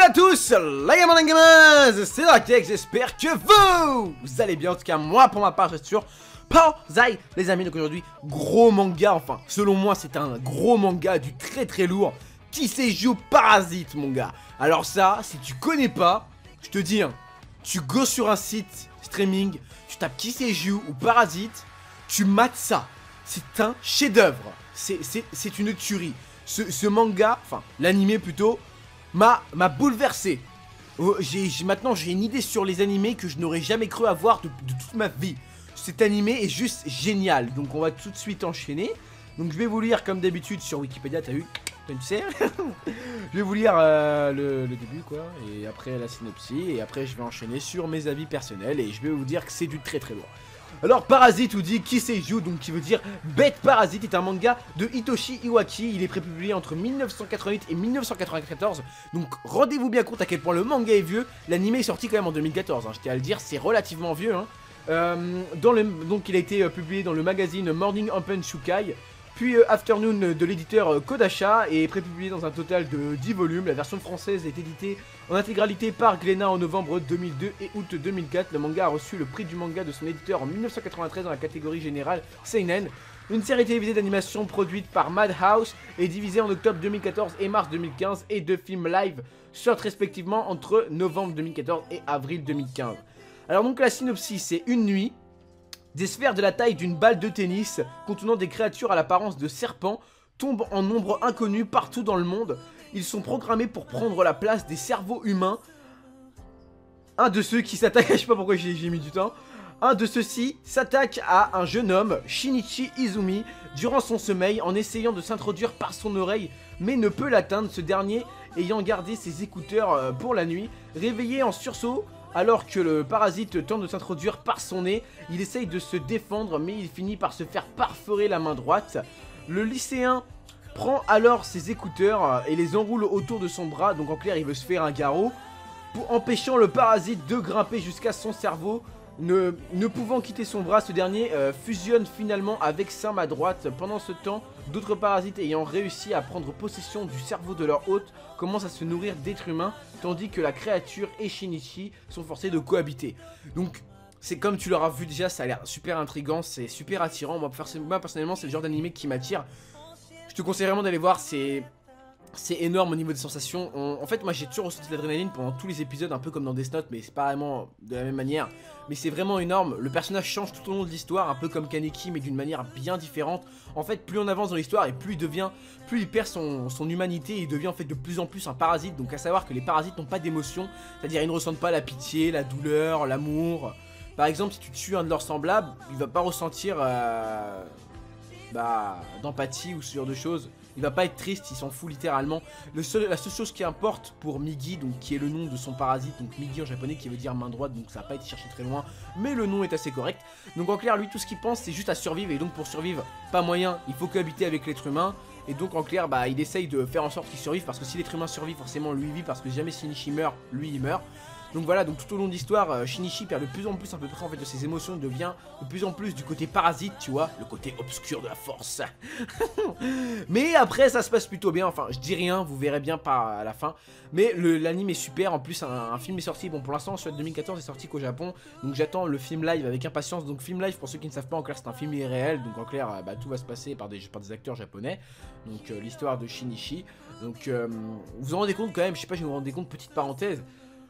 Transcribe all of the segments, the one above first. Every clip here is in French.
à tous, les gamers et gamers, c'est Darktech, j'espère que vous allez bien. En tout cas, moi, pour ma part, je suis sur Banzai, les amis. Donc aujourd'hui, gros manga, enfin, selon moi, c'est un gros manga du très lourd qui Seijuu Parasite, mon gars. Alors ça, si tu connais pas, je te dis, hein, tu go sur un site streaming, tu tapes qui Seijuu ou Parasite, tu mates ça. C'est un chef-d'œuvre, c'est une tuerie. Ce manga, enfin, l'animé plutôt, m'a bouleversé. Maintenant j'ai une idée sur les animés que je n'aurais jamais cru avoir de toute ma vie. Cet animé est juste génial. Donc on va tout de suite enchaîner. Donc je vais vous lire comme d'habitude sur Wikipédia, t'as vu? Tu sais. Je vais vous lire le début quoi. Et après la synopsis. Et après je vais enchaîner sur mes avis personnels. Et je vais vous dire que c'est du très lourd. Alors Parasite ou dit qui Seijuu, donc qui veut dire bête parasite, est un manga de Hitoshi Iwaki. Il est prépublié entre 1988 et 1994. Donc rendez-vous bien compte à quel point le manga est vieux. L'anime est sorti quand même en 2014, hein, je tiens à le dire, c'est relativement vieux. Hein. Donc il a été publié dans le magazine Morning Open Shukai. Puis Afternoon de l'éditeur Kodansha et prépublié dans un total de 10 volumes. La version française est éditée en intégralité par Glénat en novembre 2002 et août 2004. Le manga a reçu le prix du manga de son éditeur en 1993 dans la catégorie générale Seinen. Une série télévisée d'animation produite par Madhouse est divisée en octobre 2014 et mars 2015 et deux films live sortent respectivement entre novembre 2014 et avril 2015. Alors donc la synopsis, c'est une nuit. Des sphères de la taille d'une balle de tennis, contenant des créatures à l'apparence de serpents, tombent en nombre inconnu partout dans le monde. Ils sont programmés pour prendre la place des cerveaux humains. Un de ceux qui s'attaque, je sais pas pourquoi j'ai mis du temps. Un de ceux-ci s'attaque à un jeune homme, Shinichi Izumi, durant son sommeil en essayant de s'introduire par son oreille, mais ne peut l'atteindre, ce dernier ayant gardé ses écouteurs pour la nuit. Réveillé en sursaut, alors que le parasite tente de s'introduire par son nez, il essaye de se défendre mais il finit par se faire perforer la main droite. Le lycéen prend alors ses écouteurs et les enroule autour de son bras, donc en clair il veut se faire un garrot, pour empêchant le parasite de grimper jusqu'à son cerveau. Ne pouvant quitter son bras, ce dernier fusionne finalement avec sa main droite. Pendant ce temps, d'autres parasites ayant réussi à prendre possession du cerveau de leur hôte commencent à se nourrir d'êtres humains, tandis que la créature et Shinichi sont forcés de cohabiter. Donc c'est comme tu l'auras vu déjà, ça a l'air super intriguant, c'est super attirant. Moi personnellement c'est le genre d'animé qui m'attire. Je te conseille vraiment d'aller voir, c'est énorme au niveau des sensations. En fait moi j'ai toujours ressenti de l'adrénaline pendant tous les épisodes, un peu comme dans Death Note, mais c'est pas vraiment de la même manière. Mais c'est vraiment énorme, le personnage change tout au long de l'histoire, un peu comme Kaneki mais d'une manière bien différente. En fait plus on avance dans l'histoire et plus il perd son humanité et il devient en fait de plus en plus un parasite. Donc à savoir que les parasites n'ont pas d'émotion, c'est-à-dire ils ne ressentent pas la pitié, la douleur, l'amour. Par exemple si tu tues un de leurs semblables, il va pas ressentir d'empathie ou ce genre de choses. Il va pas être triste, il s'en fout littéralement. La seule chose qui importe pour Migi, donc qui est le nom de son parasite, donc Migi en japonais qui veut dire main droite, donc ça va pas été cherché très loin, mais le nom est assez correct. Donc en clair, lui tout ce qu'il pense c'est juste à survivre, et donc pour survivre, pas moyen, il faut cohabiter avec l'être humain. Et donc en clair, il essaye de faire en sorte qu'il survive, parce que si l'être humain survit, forcément lui vit, parce que jamais Shinichi meurt, lui il meurt. Donc voilà, donc tout au long de l'histoire, Shinichi perd de plus en plus à peu près en fait de ses émotions, il devient de plus en plus du côté parasite, tu vois, le côté obscur de la force. Mais après ça se passe plutôt bien, enfin je dis rien, vous verrez bien à la fin. Mais l'anime est super, en plus un film est sorti, bon pour l'instant celui de 2014 est sorti qu'au Japon. Donc j'attends le film live avec impatience, donc film live pour ceux qui ne savent pas en clair c'est un film irréel. Donc en clair tout va se passer par des acteurs japonais, donc l'histoire de Shinichi. Donc vous vous rendez compte quand même, je sais pas si vous vous rendez compte, petite parenthèse.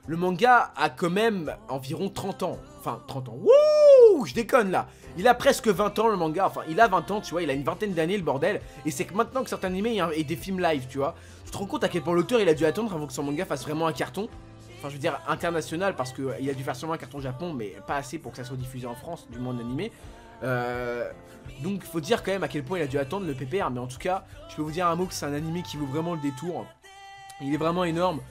Le manga a quand même environ 30 ans. Enfin, 30 ans. Wouh, je déconne là. Il a presque 20 ans le manga. Enfin, il a 20 ans, tu vois. Il a une vingtaine d'années le bordel. Et c'est que maintenant que certains animés et des films live, tu vois. Tu te rends compte à quel point l'auteur il a dû attendre avant que son manga fasse vraiment un carton. Enfin, je veux dire international parce qu'il a dû faire seulement un carton Japon, mais pas assez pour que ça soit diffusé en France, du monde animé. Donc, il faut dire quand même à quel point il a dû attendre le pépère. Mais en tout cas, je peux vous dire un mot que c'est un animé qui vaut vraiment le détour. Il est vraiment énorme.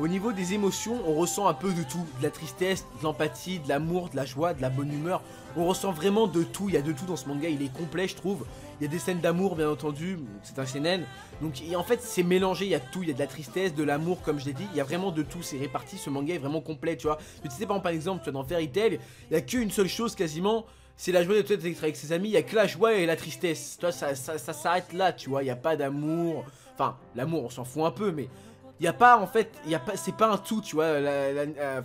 Au niveau des émotions, on ressent un peu de tout. De la tristesse, de l'empathie, de l'amour, de la joie, de la bonne humeur. On ressent vraiment de tout. Il y a de tout dans ce manga. Il est complet, je trouve. Il y a des scènes d'amour, bien entendu. C'est un seinen. Donc, en fait, c'est mélangé. Il y a tout. Il y a de la tristesse, de l'amour, comme je l'ai dit. Il y a vraiment de tout. C'est réparti. Ce manga est vraiment complet, tu vois. Tu sais, par exemple, tu vois, dans Fairy Tail, il n'y a qu'une seule chose quasiment. C'est la joie d'être avec ses amis. Il n'y a que la joie et la tristesse. Tu vois, ça s'arrête là, tu vois. Il n'y a pas d'amour. Enfin, l'amour, on s'en fout un peu, mais il y a pas en fait, c'est pas un tout, tu vois.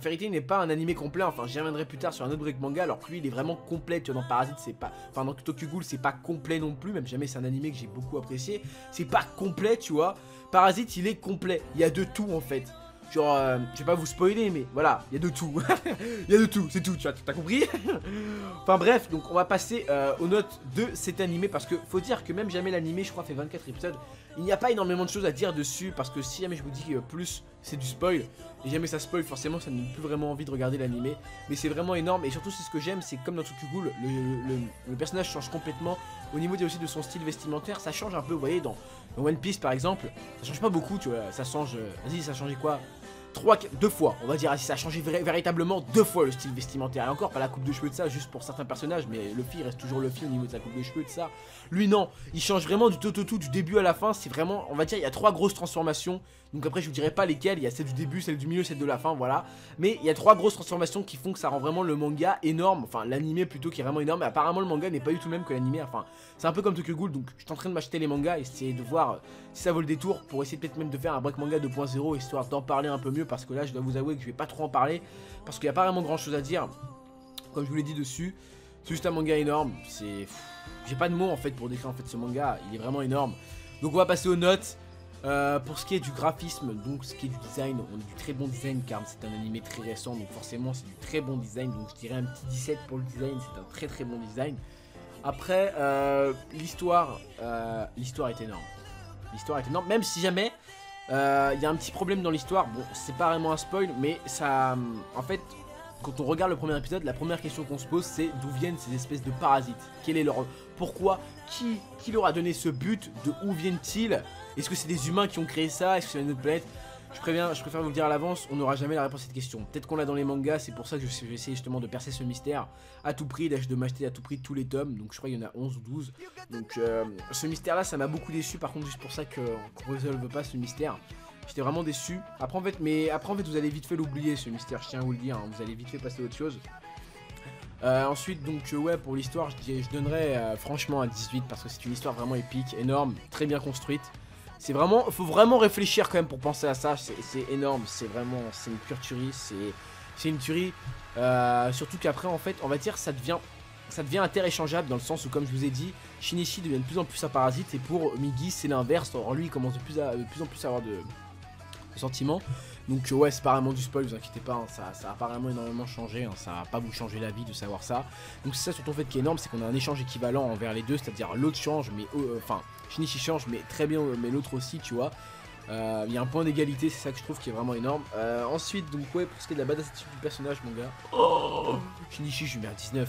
Fairy Tail n'est pas un animé complet. Enfin, j'y reviendrai plus tard sur un autre break manga. Alors que lui, il est vraiment complet. Tu vois, dans Parasite, c'est pas. Enfin, dans Tokyo Ghoul, c'est pas complet non plus. Même jamais, c'est un animé que j'ai beaucoup apprécié. C'est pas complet, tu vois. Parasite, il est complet. Il y a de tout en fait. Genre, je vais pas vous spoiler, mais voilà, il y a de tout. Il y a de tout, c'est tout, tu vois, t'as compris. Enfin bref, donc on va passer aux notes de cet animé. Parce que faut dire que même jamais l'animé, je crois, fait 24 épisodes. Il n'y a pas énormément de choses à dire dessus. Parce que si jamais je vous dis plus, c'est du spoil. Et jamais ça spoil, forcément, ça ne donne plus vraiment envie de regarder l'animé. Mais c'est vraiment énorme. Et surtout, c'est ce que j'aime, c'est que comme dans Tokyo Ghoul, le personnage change complètement. Au niveau aussi de son style vestimentaire, ça change un peu. Vous voyez, dans One Piece par exemple, ça change pas beaucoup, tu vois. Ça change. Vas-y, ça a changé quoi? 2 fois, on va dire, si ça a changé véritablement 2 fois le style vestimentaire. Et encore, pas la coupe de cheveux de ça, juste pour certains personnages, mais Luffy reste toujours Luffy au niveau de sa coupe de cheveux de ça. Lui, non, il change vraiment du tout du début à la fin. C'est vraiment, on va dire, il y a 3 grosses transformations. Donc après, je vous dirai pas lesquelles, il y a celle du début, celle du milieu, celle de la fin, voilà. Mais il y a 3 grosses transformations qui font que ça rend vraiment le manga énorme, enfin l'animé plutôt qui est vraiment énorme. Et apparemment, le manga n'est pas du tout le même que l'animé, enfin, c'est un peu comme Tokyo Ghoul, donc je suis en train de m'acheter les mangas et essayer de voir si ça vaut le détour pour essayer peut-être même de faire un break manga 2.0 histoire d'en parler un peu mieux, parce que là, je dois vous avouer que je vais pas trop en parler parce qu'il n'y a pas vraiment grand chose à dire. Comme je vous l'ai dit dessus, c'est juste un manga énorme. C'est, j'ai pas de mots en fait pour décrire en fait ce manga. Il est vraiment énorme. Donc on va passer aux notes. Pour ce qui est du graphisme, donc ce qui est du design, on a du très bon design car c'est un animé très récent, donc forcément c'est du très bon design. Donc je dirais un petit 17 pour le design, c'est un très très bon design. Après l'histoire est énorme. L'histoire est énorme, même si jamais il y a un petit problème dans l'histoire. Bon, c'est pas vraiment un spoil, mais ça, en fait, quand on regarde le premier épisode, la première question qu'on se pose, c'est d'où viennent ces espèces de parasites? Quel est leur, pourquoi, qui leur a donné ce but? De où viennent-ils? Est-ce que c'est des humains qui ont créé ça? Est-ce que c'est une autre planète? Je préfère vous le dire à l'avance, on n'aura jamais la réponse à cette question. Peut-être qu'on l'a dans les mangas, c'est pour ça que je vais essayer justement de percer ce mystère à tout prix. Là, je dois m'acheter à tout prix tous les tomes, donc je crois qu'il y en a 11 ou 12. Donc ce mystère-là, ça m'a beaucoup déçu. Par contre, juste pour ça qu'on ne résolve pas ce mystère. J'étais vraiment déçu. Après en fait, vous allez vite fait l'oublier ce mystère, je tiens à vous le dire, hein. Vous allez vite fait passer à autre chose. Ensuite, donc ouais, pour l'histoire, je donnerais franchement un 18 parce que c'est une histoire vraiment épique, énorme, très bien construite. C'est vraiment, faut vraiment réfléchir quand même pour penser à ça. C'est énorme, c'est une pure tuerie, c'est une tuerie. Surtout qu'après, en fait, on va dire, ça devient interéchangeable dans le sens où, comme je vous ai dit, Shinichi devient de plus en plus un parasite et pour Migi, c'est l'inverse. Alors lui, il commence de plus en plus à avoir de sentiments. Donc ouais, c'est pas vraiment du spoil, vous inquiétez pas, hein, ça a pas vraiment énormément changé, hein, ça va pas vous changer la vie de savoir ça. Donc c'est ça surtout en fait qui est énorme, c'est qu'on a un échange équivalent envers les deux, c'est-à-dire l'autre change, mais enfin Shinichi change, mais très bien, mais l'autre aussi, tu vois. Il y a un point d'égalité, c'est ça que je trouve qui est vraiment énorme. Ensuite, donc ouais, pour ce qui est de la badass attitude du personnage, mon gars, Shinichi, je lui mets un 19.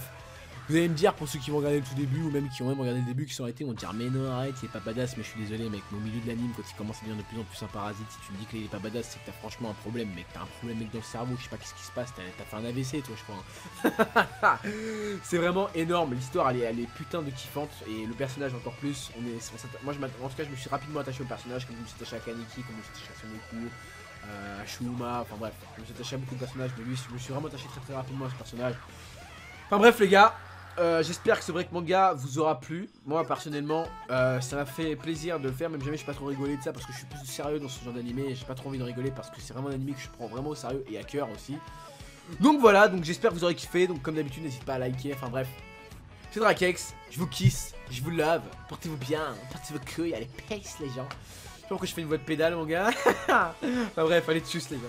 Vous allez me dire, pour ceux qui vont regarder le tout début, ou même qui ont même regardé le début, qui sont arrêtés, vont dire mais non, arrête, il est pas badass. Mais je suis désolé mec, mais au milieu de l'anime, quand il commence à devenir de plus en plus un parasite, si tu me dis qu'il est pas badass, c'est que t'as franchement un problème mec, t'as un problème mec dans le cerveau, je sais pas qu'est-ce qui se passe, t'as fait un AVC toi je crois. C'est vraiment énorme, l'histoire elle est putain de kiffante, et le personnage encore plus, moi en tout cas je me suis rapidement attaché au personnage, comme je me suis attaché à Kaneki, comme je me suis attaché à Sonoku, à Shuma, enfin bref, je me suis attaché à beaucoup de personnages, mais lui je me suis vraiment attaché très rapidement à ce personnage. Enfin bref les gars, j'espère que ce break manga vous aura plu. Moi personnellement ça m'a fait plaisir de le faire, même jamais je suis pas trop rigolé de ça parce que je suis plus sérieux dans ce genre d'animé. J'ai pas trop envie de rigoler parce que c'est vraiment un anime que je prends vraiment au sérieux et à cœur aussi. Donc voilà, donc j'espère que vous aurez kiffé. Donc comme d'habitude n'hésitez pas à liker, enfin bref. C'est Drakex, je vous kiss, je vous love, portez-vous bien, portez vos couilles, allez peace les gens. Je sais pas pourquoi je fais une voix de pédale mon gars. Enfin bref, allez tchuss les gars.